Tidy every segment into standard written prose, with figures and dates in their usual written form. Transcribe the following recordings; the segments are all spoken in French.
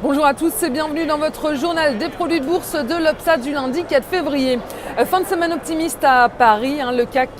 Bonjour à tous et bienvenue dans votre journal des produits de bourse de l'UPSA du lundi 4 février. Fin de semaine optimiste à Paris, le CAC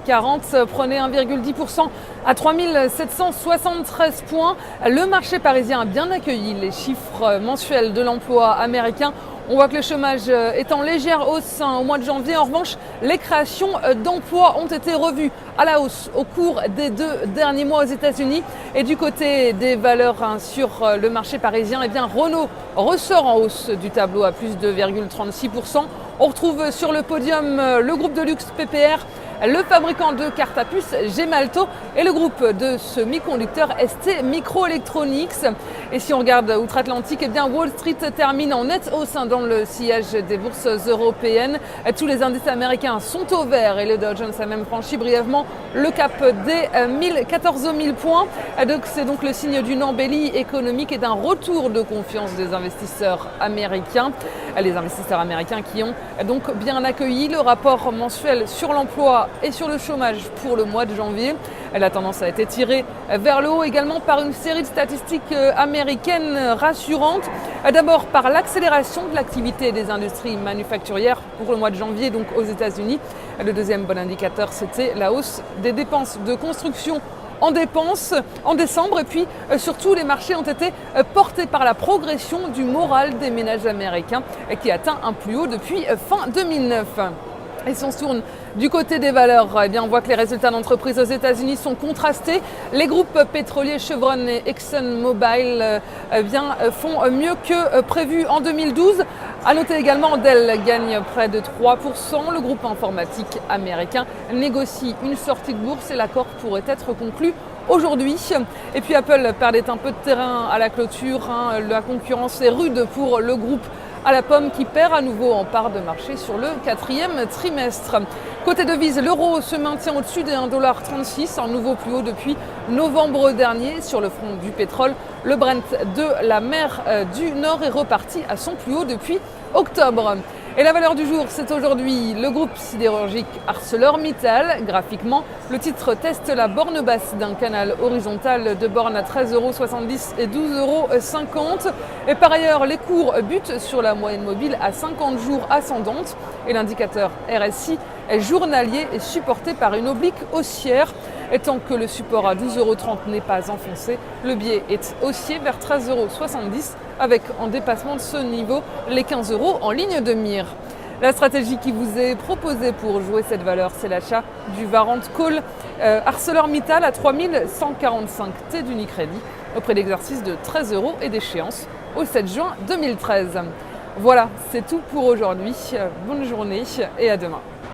40 prenait 1,10% à 3773 points. Le marché parisien a bien accueilli les chiffres mensuels de l'emploi américain. On voit que le chômage est en légère hausse au mois de janvier. En revanche, les créations d'emplois ont été revues à la hausse au cours des 2 derniers mois aux États-Unis. Et du côté des valeurs sur le marché parisien, Renault ressort en hausse du tableau à plus de 2,36%. On retrouve sur le podium le groupe de luxe PPR, le fabricant de cartes à puce Gemalto et le groupe de semi-conducteurs ST Microelectronics. Et si on regarde outre-Atlantique, Wall Street termine en nette hausse dans le sillage des bourses européennes. Tous les indices américains sont au vert et le Dow Jones a même franchi brièvement le cap des 14 000 points. C'est donc le signe d'une embellie économique et d'un retour de confiance des investisseurs américains. Les investisseurs américains qui ont donc bien accueilli le rapport mensuel sur l'emploi et sur le chômage pour le mois de janvier. La tendance a été tirée vers le haut également par une série de statistiques américaines rassurantes. D'abord par l'accélération de l'activité des industries manufacturières pour le mois de janvier, donc aux États-Unis. Le deuxième bon indicateur, c'était la hausse des dépenses de construction en décembre. Et puis surtout, les marchés ont été portés par la progression du moral des ménages américains qui atteint un plus haut depuis fin 2009. Et si on se tourne du côté des valeurs, on voit que les résultats d'entreprises aux États-Unis sont contrastés. Les groupes pétroliers Chevron et ExxonMobil font mieux que prévu en 2012. À noter également, Dell gagne près de 3%. Le groupe informatique américain négocie une sortie de bourse et l'accord pourrait être conclu aujourd'hui. Et puis Apple perdait un peu de terrain à la clôture. La concurrence est rude pour le groupe à la pomme qui perd à nouveau en part de marché sur le 4e trimestre. Côté devise, l'euro se maintient au-dessus des 1,36 $, un nouveau plus haut depuis novembre dernier. Sur le front du pétrole, le Brent de la mer du Nord est reparti à son plus haut depuis octobre. Et la valeur du jour, c'est aujourd'hui le groupe sidérurgique ArcelorMittal. Graphiquement, le titre teste la borne basse d'un canal horizontal de borne à 13,70 € et 12,50 €. Et par ailleurs, les cours butent sur la moyenne mobile à 50 jours ascendante. Et l'indicateur RSI journalier est supporté par une oblique haussière. Et tant que le support à 12,30 € n'est pas enfoncé, le biais est haussier vers 13,70 € avec en dépassement de ce niveau les 15 € en ligne de mire. La stratégie qui vous est proposée pour jouer cette valeur, c'est l'achat du Warrant Call ArcelorMittal à 3145 T d'Unicredit au prix d'exercice de 13 € et d'échéance au 7 juin 2013. Voilà, c'est tout pour aujourd'hui. Bonne journée et à demain.